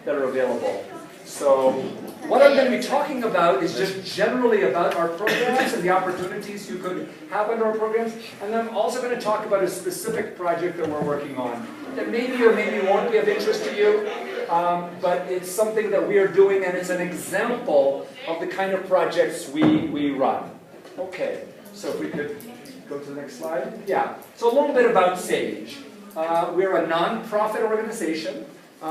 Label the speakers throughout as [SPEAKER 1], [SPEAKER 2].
[SPEAKER 1] that are available. So what I'm going to be talking about is just generally about our programs and the opportunities you could have under our programs. And then I'm also going to talk about a specific project that we're working on that maybe or maybe won't be of interest to you, but it's something that we are doing, and it's an example of the kind of projects we run. Okay, so if we could go to the next slide. Yeah, so a little bit about SAGE. We're a non-profit organization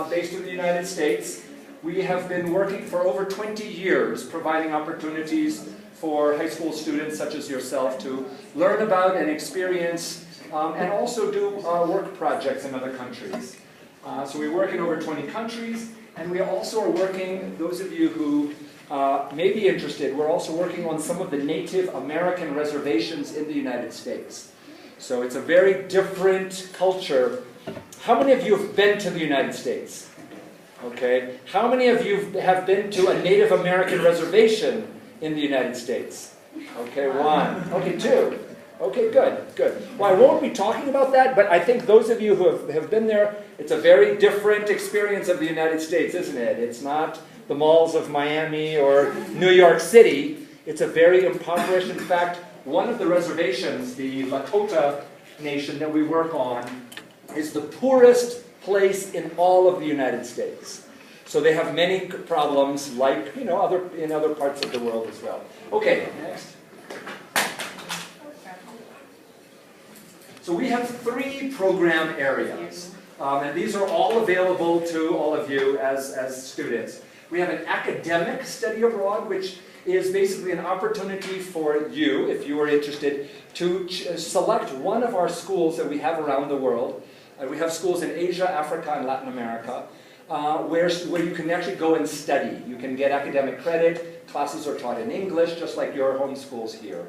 [SPEAKER 1] based in the United States. We have been working for over 20 years providing opportunities for high school students such as yourself to learn about and experience and also do work projects in other countries. So we work in over 20 countries, and we also are working, those of you who may be interested, we're also working on some of the Native American reservations in the United States. So it's a very different culture. How many of you have been to the United States? Okay. How many of you have been to a Native American reservation in the United States? Okay, one. Okay, two. Okay, good, good. Well, I won't be talking about that, but I think those of you who have been there, it's a very different experience of the United States, isn't it? It's not the malls of Miami or New York City. It's a very impoverished. In fact, one of the reservations, the Lakota Nation that we work on, is the poorest place in all of the United States. So they have many problems, like in other parts of the world as well. Okay, next. So we have 3 program areas, and these are all available to all of you as students. We have an academic study abroad, which is basically an opportunity for you, if you are interested, to select one of our schools that we have around the world. We have schools in Asia, Africa, and Latin America, where you can actually go and study. You can get academic credit. Classes are taught in English, just like your home schools here.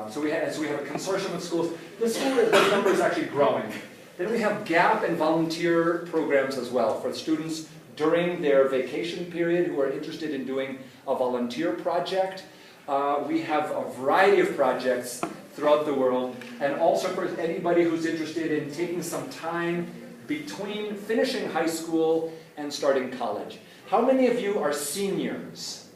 [SPEAKER 1] So we have a consortium of schools. This number is actually growing. Then we have gap and volunteer programs as well for students during their vacation period who are interested in doing a volunteer project. We have a variety of projects throughout the world, and also for anybody who's interested in taking some time between finishing high school and starting college. How many of you are seniors?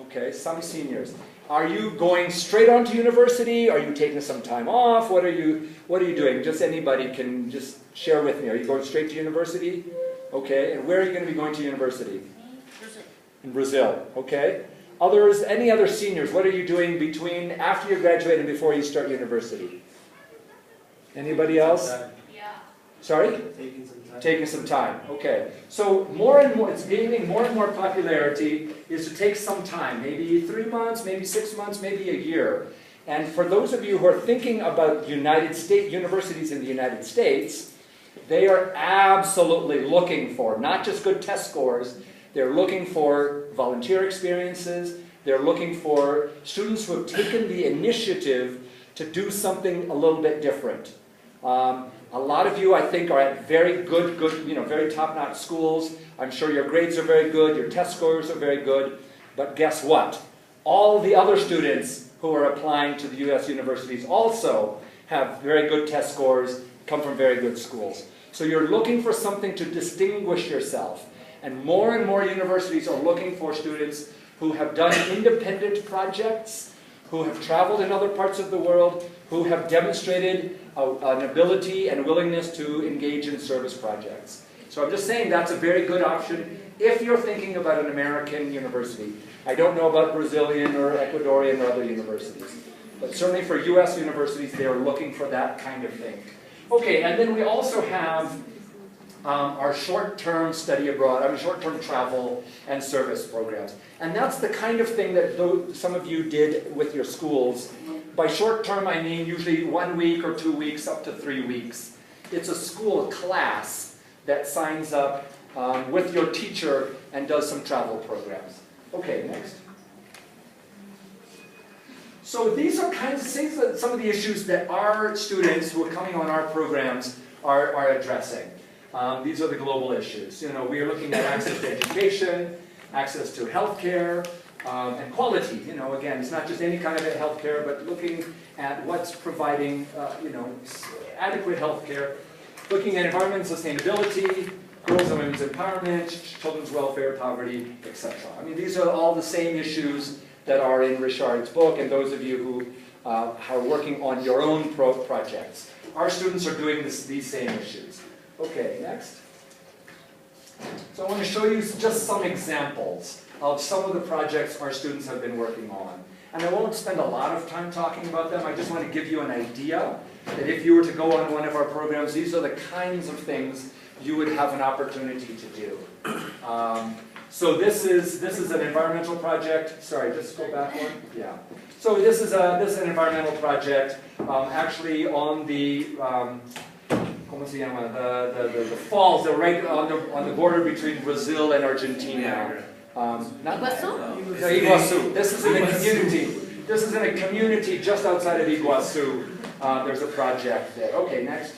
[SPEAKER 1] Okay, some seniors. Are you going straight on to university? Are you taking some time off? What are you doing? Just anybody can just share with me. Are you going straight to university? Okay, and where are you going to be going to university?
[SPEAKER 2] Brazil.
[SPEAKER 1] In Brazil, okay. Others, any other seniors, what are you doing between after you graduate and before you start university? Anybody else?
[SPEAKER 2] Yeah.
[SPEAKER 1] Sorry?
[SPEAKER 3] Taking some time.
[SPEAKER 1] Taking some time, okay. So more and more, it's gaining more and more popularity is to take some time, maybe 3 months, maybe 6 months, maybe a year. And for those of you who are thinking about United States universities in the United States, they are absolutely looking for not just good test scores, they're looking for volunteer experiences, they're looking for students who have taken the initiative to do something a little bit different. A lot of you, I think, are at very good, very top-notch schools. I'm sure your grades are very good, your test scores are very good, but guess what? All the other students who are applying to the U.S. universities also have very good test scores, come from very good schools. So you're looking for something to distinguish yourself. And more universities are looking for students who have done independent projects, who have traveled in other parts of the world, who have demonstrated an ability and willingness to engage in service projects. So I'm just saying that's a very good option if you're thinking about an American university. I don't know about Brazilian or Ecuadorian or other universities. But certainly for U.S. universities, they are looking for that kind of thing. Okay, and then we also have our short-term study abroad, short-term travel and service programs. And that's the kind of thing that some of you did with your schools. By short-term, I mean usually 1 week or 2 weeks, up to 3 weeks. It's a school class that signs up with your teacher and does some travel programs. Okay, next. So these are kinds of things, that some of the issues that our students who are coming on our programs are addressing. These are the global issues. We are looking at access to education, access to healthcare, and quality. Again, it's not just any kind of healthcare, but looking at what's providing, adequate healthcare. Looking at environmental sustainability, girls and women's empowerment, children's welfare, poverty, etc. I mean, these are all the same issues that are in Richard's book, and those of you who are working on your own projects. Our students are doing these same issues. Okay, next. So I want to show you just some examples of some of the projects our students have been working on. And I won't spend a lot of time talking about them. I just want to give you an idea that if you were to go on one of our programs, these are the kinds of things you would have an opportunity to do. So this is an environmental project. Sorry, just go back one. Yeah. So this is an environmental project, actually on the ¿cómo se llama? The falls. They're right on the border between Brazil and Argentina.
[SPEAKER 2] Iguazu?
[SPEAKER 1] Iguazu. This is in a community. This is in a community just outside of Iguazu. There's a project there. Okay, next.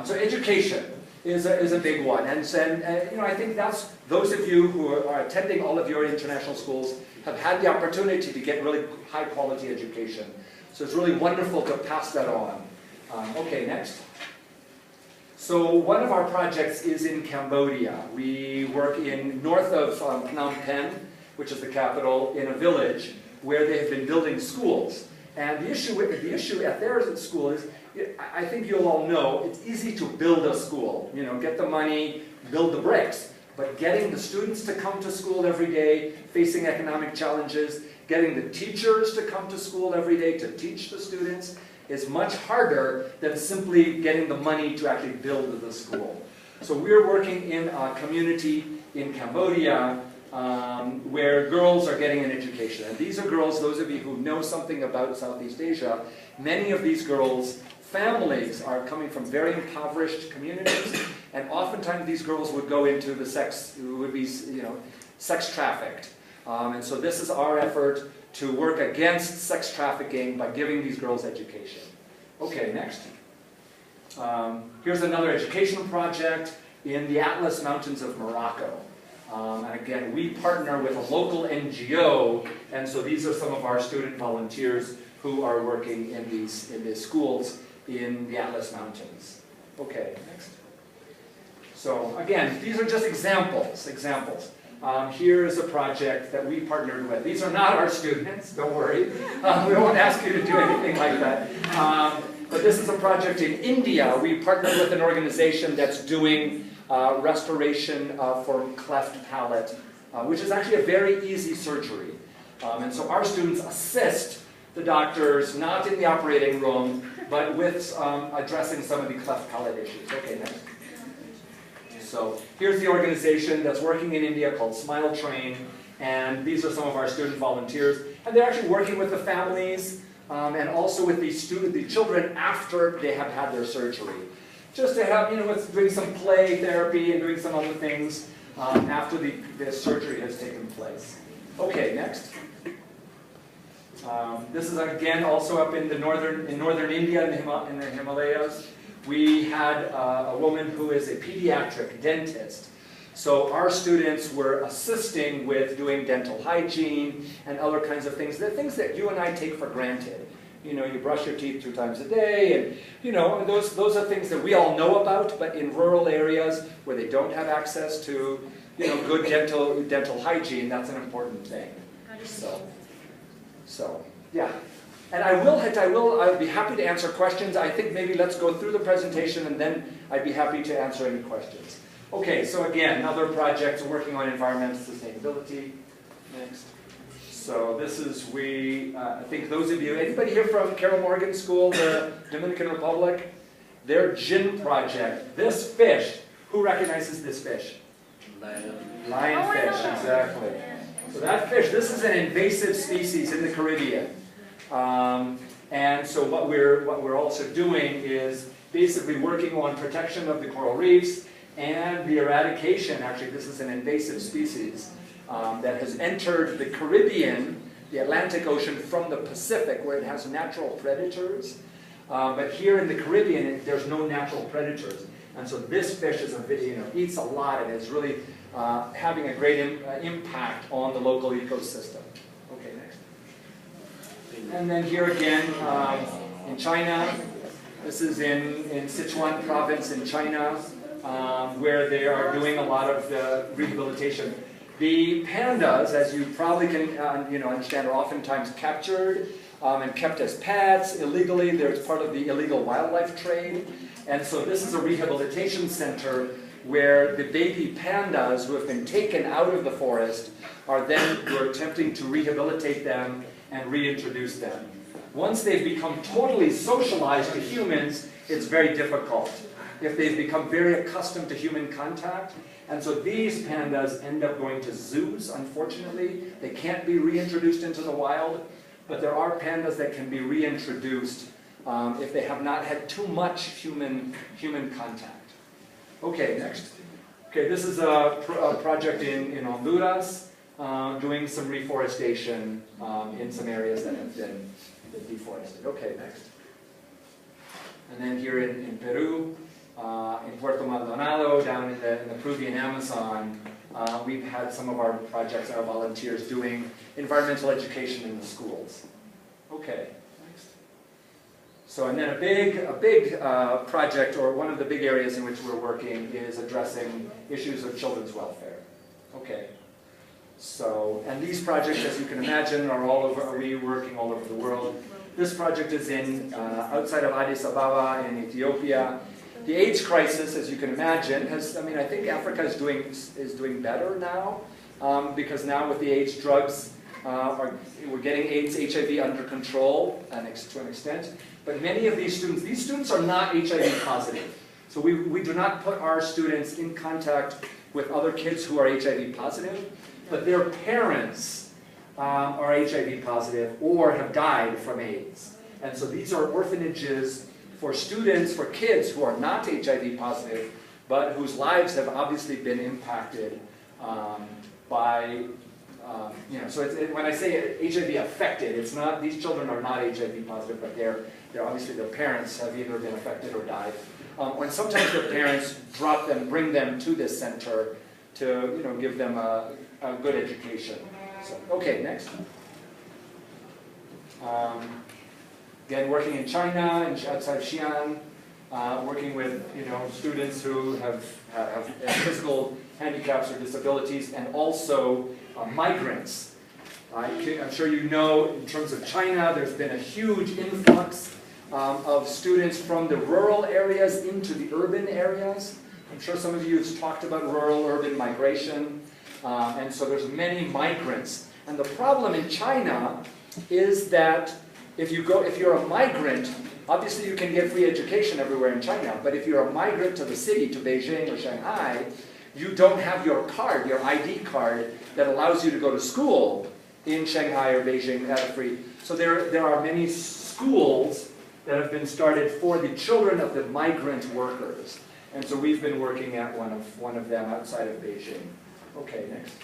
[SPEAKER 1] So education is a big one, and you know, I think that's those of you who are attending all of your international schools have had the opportunity to get really high quality education. So it's really wonderful to pass that on. Okay, next. So one of our projects is in Cambodia. We work in north of Phnom Penh, which is the capital, in a village where they have been building schools. And the issue at their school is, I think you'll all know, it's easy to build a school. You know, get the money, build the bricks. But getting the students to come to school every day, facing economic challenges, getting the teachers to come to school every day to teach the students is much harder than simply getting the money to actually build the school. So we're working in a community in Cambodia where girls are getting an education. And these are girls, those of you who know something about Southeast Asia, many of these girls' families are coming from very impoverished communities, and oftentimes these girls would go into the sex trafficked. And so this is our effort to work against sex trafficking by giving these girls education. Okay, next. Here's another educational project in the Atlas Mountains of Morocco. And again, we partner with a local NGO, and so these are some of our student volunteers who are working in these schools in the Atlas Mountains. Okay, next. So again, these are just examples. Here is a project that we partnered with. These are not our students, don't worry. We won't ask you to do anything like that. But this is a project in India. We partnered with an organization that's doing restoration for cleft palate, which is actually a very easy surgery. And so our students assist the doctors, not in the operating room, but with addressing some of the cleft palate issues. Okay, next. So here's the organization that's working in India called Smile Train, and these are some of our student volunteers. And they're actually working with the families and also with the children after they have had their surgery. Just to have, with doing some play therapy and doing some other things after the surgery has taken place. Okay, next. This is again also up in northern India in the Himalayas. We had a woman who is a pediatric dentist. So our students were assisting with doing dental hygiene and other kinds of things. The things that you and I take for granted. You brush your teeth 2 times a day, and those are things that we all know about, but in rural areas where they don't have access to good dental hygiene, that's an important thing. So yeah. And I'd be happy to answer questions. I think maybe let's go through the presentation and then I'd be happy to answer any questions. Okay, so again, another project working on environmental sustainability. Next. So this is, I think those of you, anybody here from Carol Morgan School, the Dominican Republic? Their gin project, this fish, who recognizes this fish? Lionfish, exactly. So that fish, this is an invasive species in the Caribbean. And so what we're also doing is basically working on protection of the coral reefs and the eradication. Actually, this is an invasive species that has entered the Caribbean, the Atlantic Ocean, from the Pacific, where it has natural predators. But here in the Caribbean, there's no natural predators. And so this fish eats a lot and is really having a great impact on the local ecosystem. Okay, next. And then here again, in China, this is in Sichuan province in China. where they are doing a lot of the rehabilitation. The pandas, as you probably can understand, are oftentimes captured and kept as pets illegally. They're part of the illegal wildlife trade. And so this is a rehabilitation center where the baby pandas who have been taken out of the forest we're attempting to rehabilitate them and reintroduce them. Once they've become totally socialized to humans, it's very difficult. If they've become very accustomed to human contact, and so these pandas end up going to zoos, unfortunately. They can't be reintroduced into the wild, but there are pandas that can be reintroduced if they have not had too much human contact. Okay, next. Okay, this is a project in Honduras, doing some reforestation in some areas that have been deforested. Okay, next. And then here in Peru, in Puerto Maldonado, down in the Peruvian Amazon, we've had some of our projects, our volunteers, doing environmental education in the schools. Okay, next. So, and then a big project, or one of the big areas in which we're working, is addressing issues of children's welfare. Okay. So, and these projects, as you can imagine, are working all over the world. This project is outside of Addis Ababa in Ethiopia. The AIDS crisis, as you can imagine, I think Africa is doing better now, because now with the AIDS drugs, we're getting AIDS, HIV under control to an extent. But many of these students are not HIV positive. So we do not put our students in contact with other kids who are HIV positive, but their parents are HIV positive or have died from AIDS. And so these are orphanages for students, for kids who are not HIV positive, but whose lives have obviously been impacted by, so when I say HIV affected, it's not, these children are not HIV positive, but they're obviously their parents have either been affected or died. When sometimes their parents bring them to this center to, give them a good education. So, okay, next. Again, working in China, outside of Xi'an, working with students who have physical handicaps or disabilities, and also migrants. I'm sure you know, in terms of China, there's been a huge influx of students from the rural areas into the urban areas. I'm sure some of you have talked about rural-urban migration, and so there's many migrants. And the problem in China is that if you're a migrant, obviously you can get free education everywhere in China, but if you're a migrant to the city, to Beijing or Shanghai, you don't have your card, your ID card, that allows you to go to school in Shanghai or Beijing at a free. So there are many schools that have been started for the children of the migrant workers. And so we've been working at one of them outside of Beijing. Okay, next.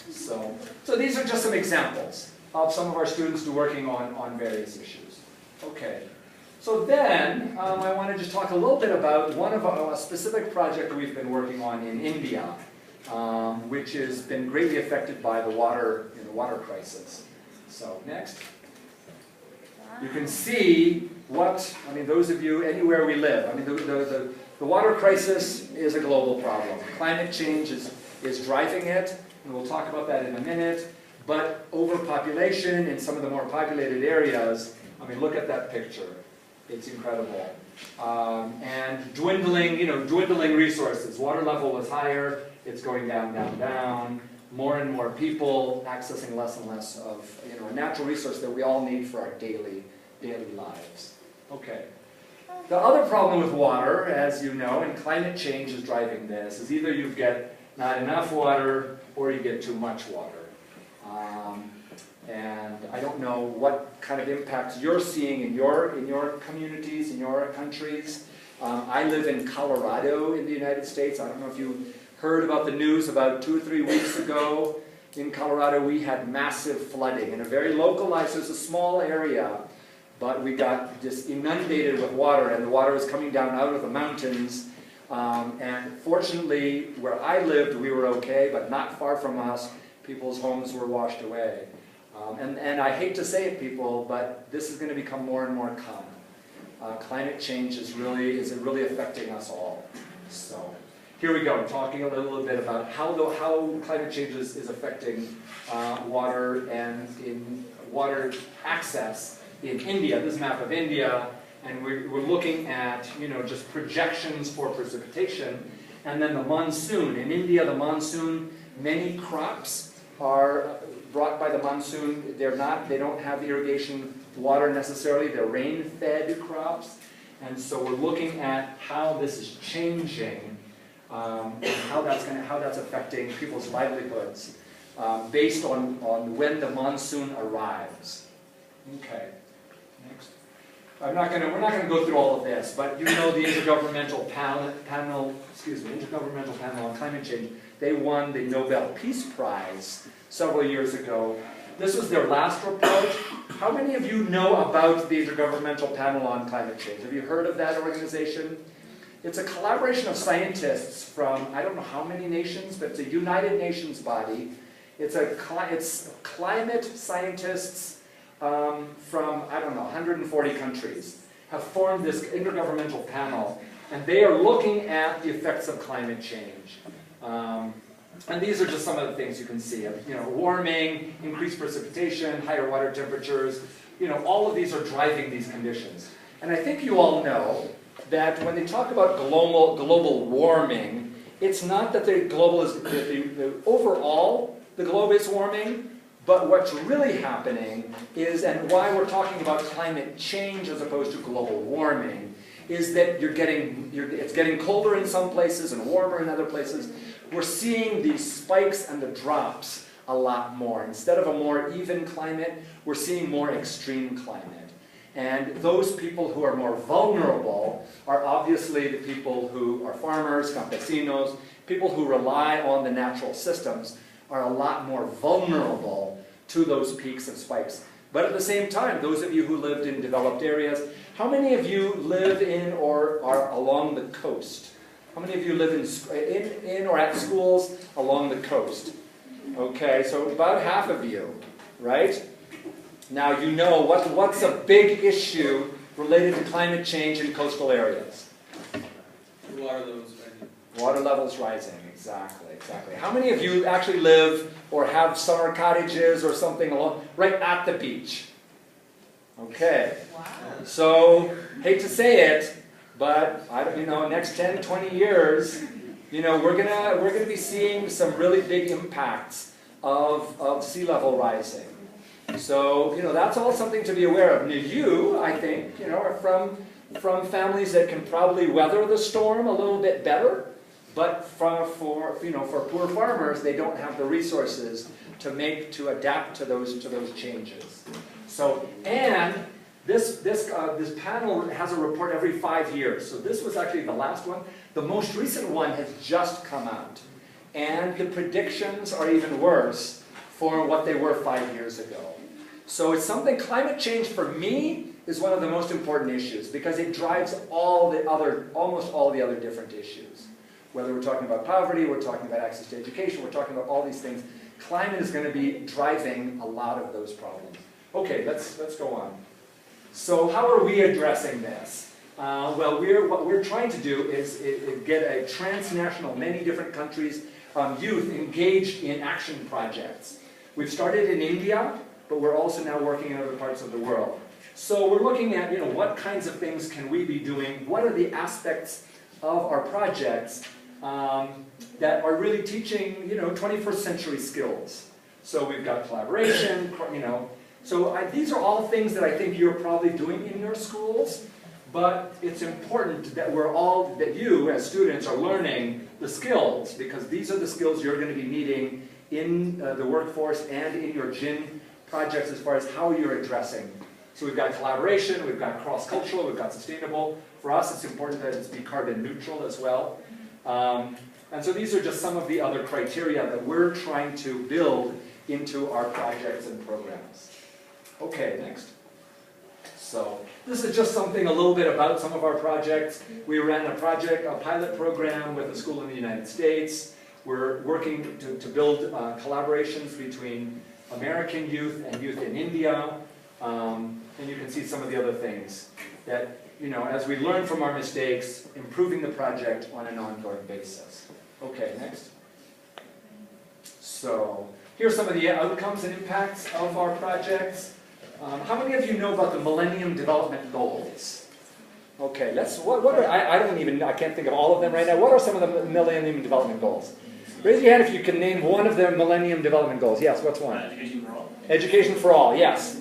[SPEAKER 1] So these are just some examples of some of our students working on various issues. Okay. So then, I want to just talk a little bit about a specific project we've been working on in India, which has been greatly affected by the water crisis. So next. You can see those of you anywhere we live, the water crisis is a global problem. Climate change is driving it, and we'll talk about that in a minute. But overpopulation in some of the more populated areas, look at that picture. It's incredible. And dwindling resources. Water level was higher, it's going down, down, down. More and more people accessing less and less of a natural resource that we all need for our daily lives. Okay. The other problem with water, as you know, and climate change is driving this, is either you get not enough water or you get too much water. And I don't know what kind of impacts you're seeing in your communities, in your countries. I live in Colorado in the United States. I don't know if you heard about the news about 2 or 3 weeks ago. In Colorado we had massive flooding in a very localized, it's a small area, but we got just inundated with water, and the water was coming down out of the mountains. And fortunately, where I lived, we were okay, but not far from us, people's homes were washed away. And I hate to say it, people, but this is going to become more and more common. Climate change is really affecting us all. So here we go, talking a little bit about how climate change is affecting water and in water access in India. This is a map of India, and we're looking at, you know, just projections for precipitation, and then the monsoon. In India, the monsoon, many crops are brought by the monsoon. They don't have irrigation water necessarily. They're rain-fed crops, and so we're looking at how this is changing, and how that's affecting people's livelihoods based on when the monsoon arrives. Okay, next. We're not gonna go through all of this, but you know the Intergovernmental Panel on Climate Change. They won the Nobel Peace Prize several years ago. This was their last report. How many of you know about the Intergovernmental Panel on Climate Change? Have you heard of that organization? It's a collaboration of scientists from, I don't know how many nations, but it's a United Nations body. It's climate scientists from, I don't know, 140 countries have formed this intergovernmental panel, and they are looking at the effects of climate change. And these are just some of the things you can see. You know, warming, increased precipitation, higher water temperatures. You know, all of these are driving these conditions. And I think you all know that when they talk about global warming, it's not that overall the globe is warming, but what's really happening is, and why we're talking about climate change as opposed to global warming, is that it's getting colder in some places and warmer in other places. We're seeing these spikes and the drops a lot more. Instead of a more even climate, we're seeing more extreme climate. And those people who are more vulnerable are obviously the people who are farmers, campesinos, people who rely on the natural systems are a lot more vulnerable to those peaks and spikes. But at the same time, those of you who lived in developed areas, how many of you live in or are along the coast? How many of you live in or at schools along the coast? Okay, so about half of you, right? Now you know what's a big issue related to climate change in coastal areas?
[SPEAKER 3] Water levels rising.
[SPEAKER 1] Water levels rising, exactly. How many of you actually live or have summer cottages or something right at the beach? Okay.
[SPEAKER 2] Wow.
[SPEAKER 1] So, hate to say it, but next 10, 20 years, we're gonna be seeing some really big impacts of sea level rising. So, that's all something to be aware of. Now, you, I think, are from families that can probably weather the storm a little bit better, but for poor farmers, they don't have the resources to adapt to those changes. So, and this panel has a report every 5 years. So this was actually the last one. The most recent one has just come out, and the predictions are even worse for what they were 5 years ago. So it's something, climate change for me is one of the most important issues because it drives almost all the other different issues. Whether we're talking about poverty, we're talking about access to education, we're talking about all these things, climate is going to be driving a lot of those problems. Okay, let's go on. So how are we addressing this? Well, what we're trying to do is get a transnational, many different countries, youth engaged in action projects. We've started in India, but we're also now working in other parts of the world. So we're looking at, what kinds of things can we be doing? What are the aspects of our projects that are really teaching, 21st century skills? So we've got collaboration, So these are all things that I think you're probably doing in your schools, but it's important that that you as students are learning the skills, because these are the skills you're going to be needing in the workforce and in your GIN projects as far as how you're addressing. So we've got collaboration, we've got cross-cultural, we've got sustainable. For us, it's important that it's be carbon neutral as well. And so these are just some of the other criteria that we're trying to build into our projects and programs. Okay, next. So this is just something a little bit about some of our projects. We ran a pilot program with a school in the United States. We're working to build collaborations between American youth and youth in India. And you can see some of the other things that, you know, as we learn from our mistakes, improving the project on an ongoing basis. Okay, next. So, here's some of the outcomes and impacts of our projects. How many of you know about the Millennium Development Goals? Okay, I can't think of all of them right now. What are some of the Millennium Development Goals? Raise your hand if you can name one of the Millennium Development Goals. Yes, what's one?
[SPEAKER 4] Education for all.
[SPEAKER 1] Education for all, yes.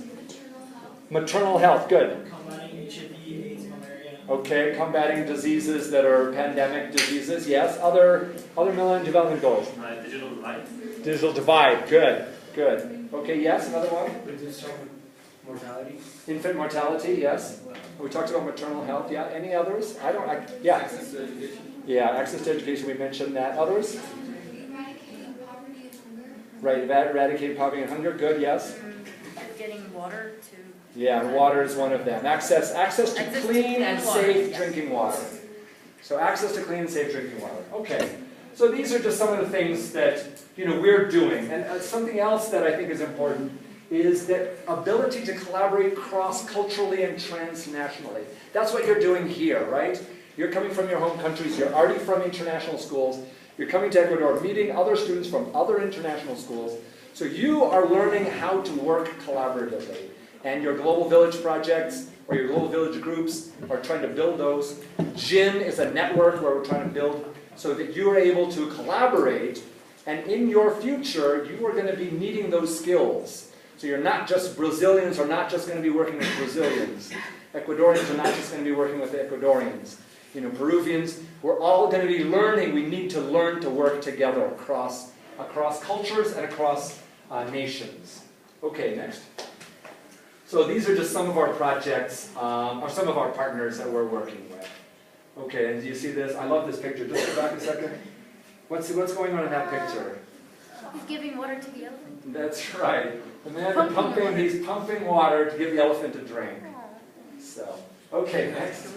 [SPEAKER 1] Maternal health, good.
[SPEAKER 4] Combating HIV, AIDS, malaria.
[SPEAKER 1] Okay, combating diseases that are pandemic diseases, yes. Other Millennium Development Goals.
[SPEAKER 4] Digital divide.
[SPEAKER 1] Digital divide, good, good. Okay, yes, another one?
[SPEAKER 3] Reduce mortality.
[SPEAKER 1] Infant mortality, yes. We talked about maternal health, yeah. Any others? Yeah.
[SPEAKER 3] Access to education.
[SPEAKER 1] Yeah, access to education, we mentioned that. Others?
[SPEAKER 5] Eradicating poverty and hunger.
[SPEAKER 1] Right, eradicate poverty and hunger, good, yes.
[SPEAKER 2] Getting water to.
[SPEAKER 1] Yeah, water is one of them. Access to clean and
[SPEAKER 2] water,
[SPEAKER 1] safe
[SPEAKER 2] yes.
[SPEAKER 1] drinking water. So access to clean and safe drinking water. Okay. So these are just some of the things that, you know, we're doing. And something else that I think is important is that ability to collaborate cross-culturally and transnationally. That's what you're doing here, right? You're coming from your home countries, you're already from international schools, you're coming to Ecuador, meeting other students from other international schools. So you are learning how to work collaboratively. And your Global Village projects, or your Global Village groups, are trying to build those. GIN is a network where we're trying to build so that you are able to collaborate, and in your future, you are going to be needing those skills. So you're not just Brazilians are not just going to be working with Brazilians. Ecuadorians are not just going to be working with Ecuadorians. You know, Peruvians, we're all going to be learning. We need to learn to work together across cultures and across nations. Okay, next. So these are just some of our projects, or some of our partners that we're working with. Okay, and do you see this? I love this picture. Just go back a second. What's going on in that picture?
[SPEAKER 2] He's giving water to the elephant.
[SPEAKER 1] That's right. The man he's pumping water to give the elephant a drink. So, okay, next.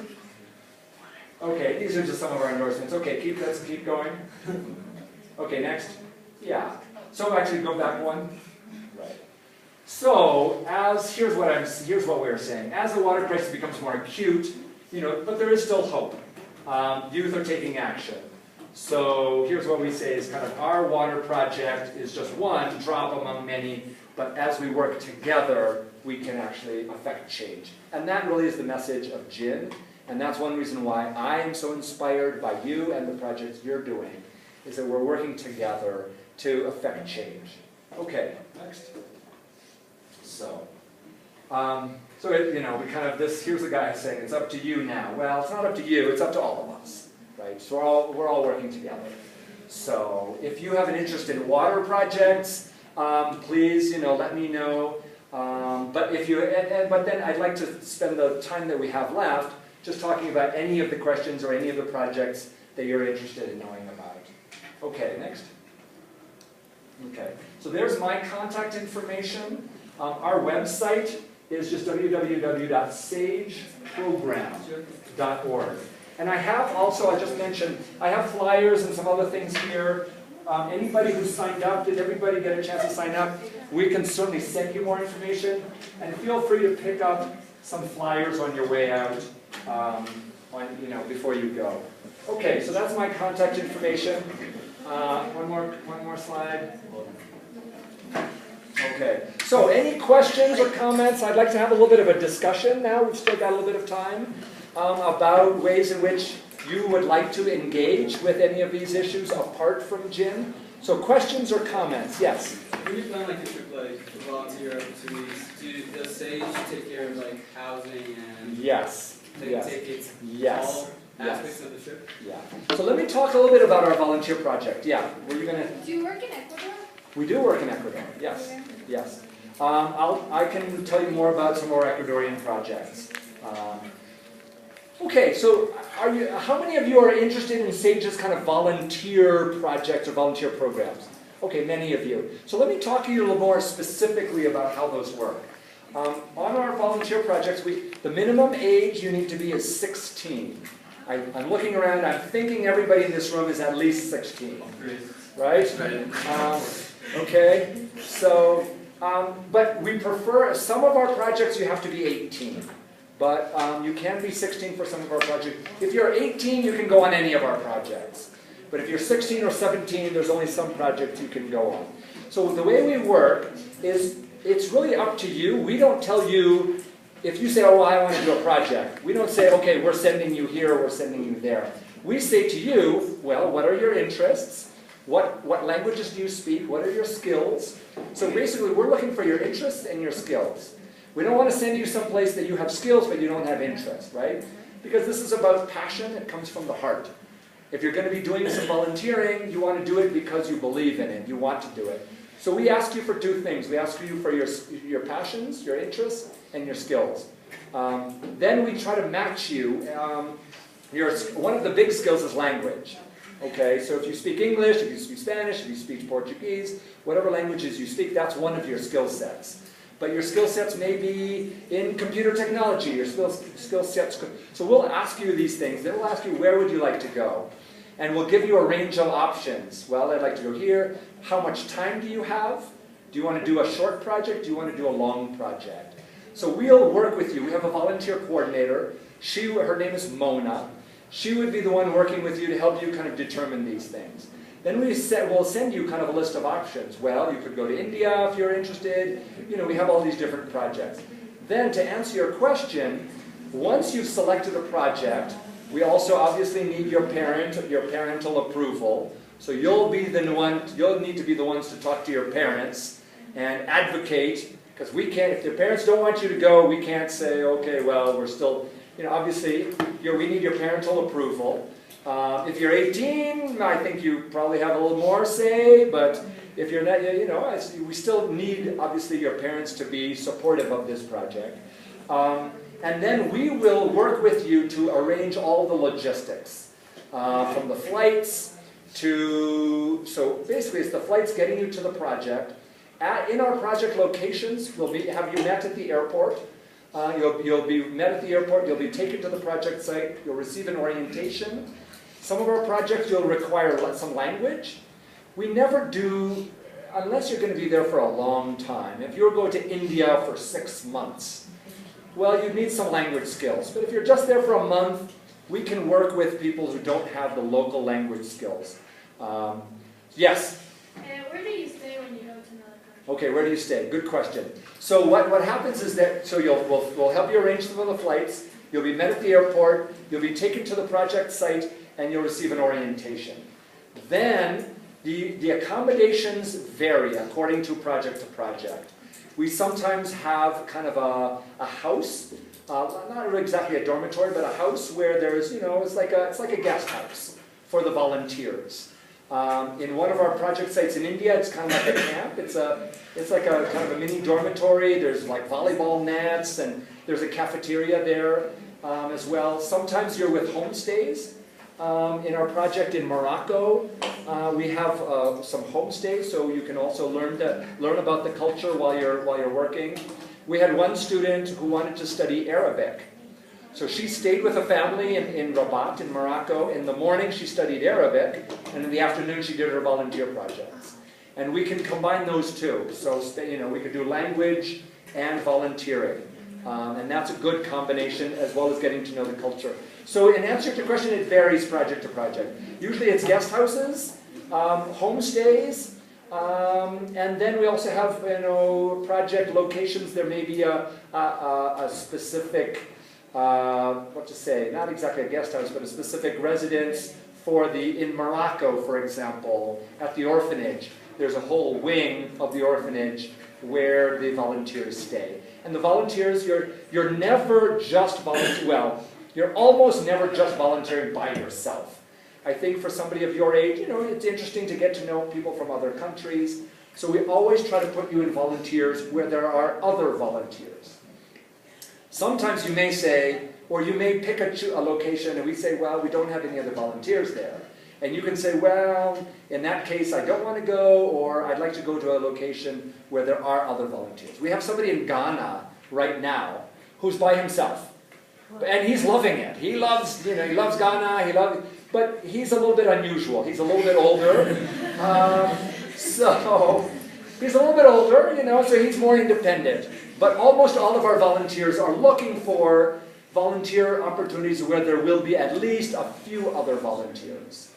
[SPEAKER 1] Okay, these are just some of our endorsements. Okay, let's keep going. Okay, next. Yeah. So actually go back one. Right. So, here's what we're saying. As the water crisis becomes more acute, you know, but there is still hope. Youth are taking action. So here's what we say is kind of our water project is just one drop among many, but as we work together, we can actually affect change. And that really is the message of GIN, and that's one reason why I am so inspired by you and the projects you're doing, is that we're working together to affect change. Okay, next. So, here's the guy saying, it's up to you now. Well, it's not up to you, it's up to all of us. Right? So we're all working together. So if you have an interest in water projects, please, you know, let me know. But then I'd like to spend the time that we have left just talking about any of the questions or any of the projects that you're interested in knowing about. Okay, next. Okay, so there's my contact information. Our website is just www.sageprogram.org. And I have also, I just mentioned, I have flyers and some other things here. Anybody who signed up, did everybody get a chance to sign up? We can certainly send you more information. And feel free to pick up some flyers on your way out, before you go. Okay, so that's my contact information. One more slide. Okay, so any questions or comments? I'd like to have a little bit of a discussion now. We've still got a little bit of time. About ways in which you would like to engage with any of these issues apart from GIN. So questions or comments? Yes?
[SPEAKER 3] When you plan like a trip, like volunteer opportunities, does SAGE take care of like housing and
[SPEAKER 1] Yes.
[SPEAKER 3] tickets,
[SPEAKER 1] Yes.
[SPEAKER 3] all aspects of the trip?
[SPEAKER 1] Yeah. So let me talk a little bit about our volunteer project. Yeah. Were you gonna?
[SPEAKER 5] Do you work in Ecuador?
[SPEAKER 1] We do work in Ecuador. Yes. Yes. I can tell you more about some of our Ecuadorian projects. Okay, so how many of you are interested in SAGE's kind of volunteer projects or volunteer programs? Okay, many of you. So let me talk to you a little more specifically about how those work. On our volunteer projects, the minimum age you need to be is 16. I'm looking around, I'm thinking everybody in this room is at least 16. Right? Okay, so, but we prefer, some of our projects you have to be 18. But you can be 16 for some of our projects. If you're 18, you can go on any of our projects. But if you're 16 or 17, there's only some projects you can go on. So the way we work is it's really up to you. We don't tell you, if you say, oh, I want to do a project, we don't say, okay, we're sending you here, we're sending you there. We say to you, well, what are your interests? What languages do you speak? What are your skills? So basically, we're looking for your interests and your skills. We don't want to send you someplace that you have skills but you don't have interest, right? Because this is about passion. It comes from the heart. If you're going to be doing some volunteering, you want to do it because you believe in it. You want to do it. So we ask you for two things. We ask you for your passions, your interests, and your skills. Then we try to match you. One of the big skills is language. Okay, so if you speak English, if you speak Spanish, if you speak Portuguese, whatever languages you speak, that's one of your skill sets. But your skill sets may be in computer technology, your skill sets. So we'll ask you these things. Then we'll ask you, where would you like to go? And we'll give you a range of options. Well, I'd like to go here. How much time do you have? Do you want to do a short project? Do you want to do a long project? So we'll work with you. We have a volunteer coordinator. Her name is Mona. She would be the one working with you to help you kind of determine these things. Then we'll send you kind of a list of options. Well, you could go to India if you're interested. You know, we have all these different projects. Then to answer your question, once you've selected a project, we also obviously need your parental approval. So you'll need to be the ones to talk to your parents and advocate, because we can't, if their parents don't want you to go, we can't say, okay, well, we're still, you know, obviously, we need your parental approval. If you're 18, I think you probably have a little more say, but if you're not, you know, we still need, obviously, your parents to be supportive of this project. And then we will work with you to arrange all the logistics, from the flights to, so basically it's the flights getting you to the project. In our project locations, we'll have you met at the airport. You'll be met at the airport, you'll be taken to the project site, you'll receive an orientation. Some of our projects you'll require some language. We never do, unless you're going to be there for a long time. If you're going to India for 6 months, well, you need some language skills. But if you're just there for a month, we can work with people who don't have the local language skills. Yes?
[SPEAKER 5] Where do you stay when you go to another country?
[SPEAKER 1] Okay, where do you stay? Good question. So what happens is that, so we'll help you arrange some of the flights, you'll be met at the airport, you'll be taken to the project site, and you'll receive an orientation. Then, the accommodations vary according to project. We sometimes have kind of a house, not exactly a dormitory, but a house where there's, you know, it's like a guest house for the volunteers. In one of our project sites in India, it's kind of like a camp. It's like a kind of a mini dormitory. There's like volleyball nets, and there's a cafeteria there as well. Sometimes you're with homestays. In our project in Morocco, we have some homestays, so you can also learn about the culture while you're working. We had one student who wanted to study Arabic. So she stayed with a family in Rabat, in Morocco. In the morning, she studied Arabic, and in the afternoon, she did her volunteer projects. And we can combine those two. So, you know, we could do language and volunteering. And that's a good combination, as well as getting to know the culture. So in answer to your question, it varies project to project. Usually it's guest houses, homestays, and then we also have, you know, project locations. There may be a specific, what to say, not exactly a guest house, but a specific residence in Morocco, for example, at the orphanage. There's a whole wing of the orphanage where the volunteers stay. And the volunteers, you're never just you're almost never just volunteering by yourself. I think for somebody of your age, you know, it's interesting to get to know people from other countries. So we always try to put you in volunteers where there are other volunteers. Sometimes you may say, or you may pick a location and we say, well, we don't have any other volunteers there. And you can say, well, in that case, I don't want to go, or I'd like to go to a location where there are other volunteers. We have somebody in Ghana right now who's by himself. And he's loving it. He loves Ghana, but he's a little bit unusual. He's a little bit older. So he's a little bit older, you know, so he's more independent. But almost all of our volunteers are looking for volunteer opportunities where there will be at least a few other volunteers.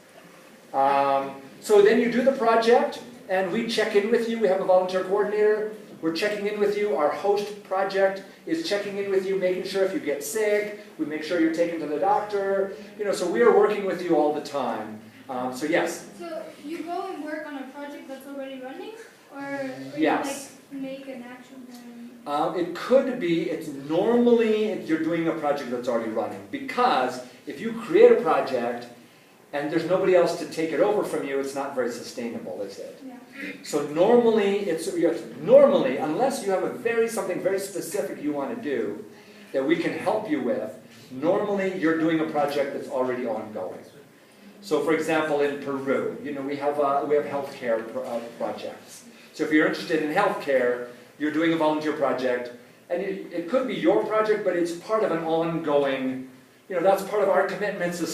[SPEAKER 1] So then you do the project, and we check in with you. We have a volunteer coordinator. We're checking in with you. Our host project is checking in with you, making sure if you get sick, we make sure you're taken to the doctor. So we are working with you all the time. So yes.
[SPEAKER 5] So you go and work on a project that's already running, or
[SPEAKER 1] Yes.
[SPEAKER 5] you make an action plan?
[SPEAKER 1] It could be, it's normally you're doing a project that's already running, because if you create a project and there's nobody else to take it over from you, it's not very sustainable, is it?
[SPEAKER 5] Yeah.
[SPEAKER 1] So normally, unless you have something very specific you want to do that we can help you with, normally you're doing a project that's already ongoing. So for example, in Peru, we have healthcare projects. So if you're interested in healthcare, you're doing a volunteer project, and it could be your project, but it's part of an ongoing, that's part of our commitments to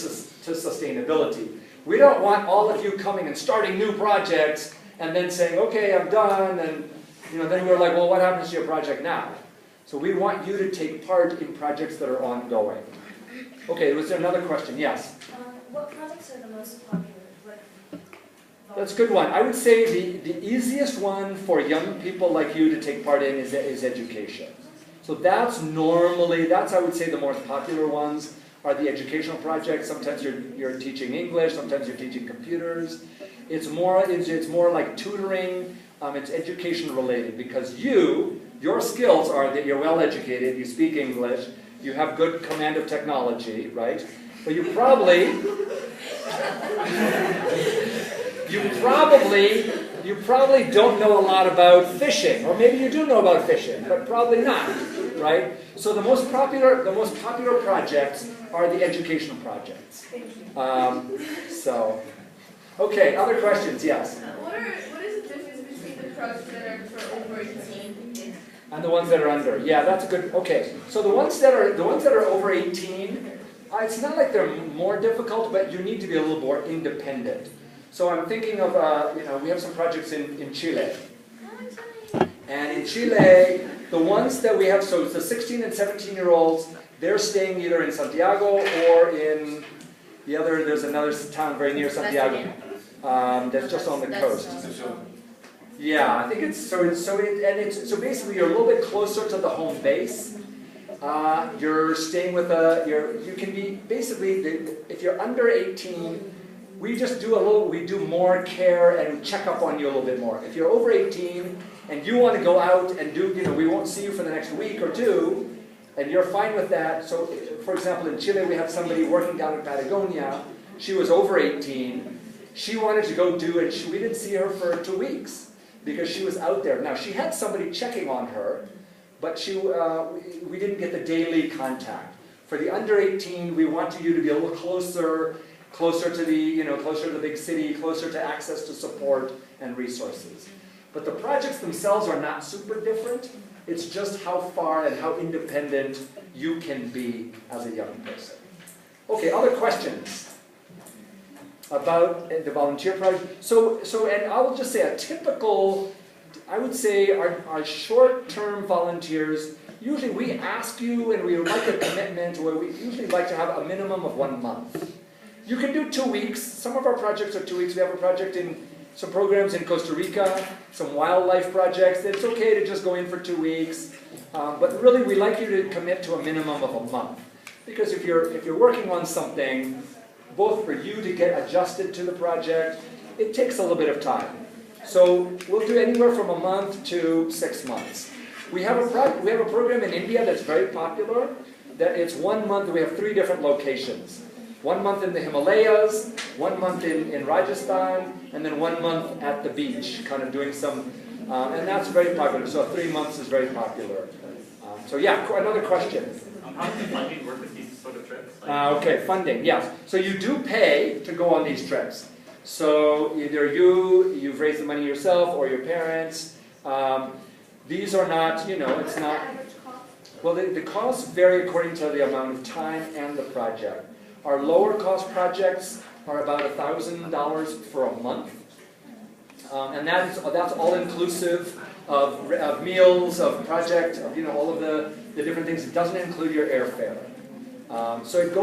[SPEAKER 1] sustainability. We don't want all of you coming and starting new projects and then saying, okay, I'm done, and then we're like, well, what happens to your project now? So we want you to take part in projects that are ongoing. Okay, was there another question? Yes?
[SPEAKER 2] What projects are the most popular?
[SPEAKER 1] That's a good one. I would say the easiest one for young people like you to take part in is education. So that's I would say, the most popular ones are the educational projects. Sometimes you're teaching English, sometimes you're teaching computers. It's more like tutoring. It's education related, because your skills are that you're well educated, you speak English, you have good command of technology, right? But you probably don't know a lot about fishing, or maybe you do know about fishing, but probably not, right? So the most popular projects are the educational projects. Okay, other questions? Yes.
[SPEAKER 6] What is the difference between the projects that are for over 18
[SPEAKER 1] and the ones that are under? Yeah, that's a good. Okay, so the ones that are over 18, it's not like they're more difficult, but you need to be a little more independent. So I'm thinking of, we have some projects in Chile. And in Chile, the ones that we have, so it's the 16 and 17-year-olds, they're staying either in Santiago or in there's another town very near Santiago. That's just on the coast. Yeah, I think so basically you're a little bit closer to the home base. You're staying with you can be, basically, if you're under 18, we do more care and check up on you a little bit more. If you're over 18 and you want to go out and we won't see you for the next week or two, and you're fine with that. So, for example, in Chile, we have somebody working down in Patagonia. She was over 18. She wanted to go do it. We didn't see her for 2 weeks because she was out there. Now, she had somebody checking on her, but we didn't get the daily contact. For the under 18, we want you to be a little closer to the big city, closer to access to support and resources. But the projects themselves are not super different. It's just how far and how independent you can be as a young person. Okay, other questions about the volunteer project? And I will just say I would say our short-term volunteers, usually we ask you and we would like a commitment where we usually like to have a minimum of 1 month. You can do 2 weeks. Some of our projects are 2 weeks. We have a project some programs in Costa Rica, some wildlife projects. It's okay to just go in for 2 weeks. But really, we like you to commit to a minimum of a month. Because if you're working on something, both for you to get adjusted to the project, it takes a little bit of time. So we'll do anywhere from a month to 6 months. We have a program in India that's very popular. That it's 1 month. We have 3 different locations. 1 month in the Himalayas, 1 month in Rajasthan, and then 1 month at the beach, kind of doing some, and that's very popular. So 3 months is very popular. So yeah, another question.
[SPEAKER 4] How does the funding work with these sort of trips?
[SPEAKER 1] Okay, funding, yes. So you do pay to go on these trips. So either you've raised the money yourself, or your parents. These are not, it's not. Well, the costs vary according to the amount of time and the project. Our lower cost projects are about $1,000 for a month. And that's all inclusive of meals, of project, of all of the different things. It doesn't include your airfare. So it goes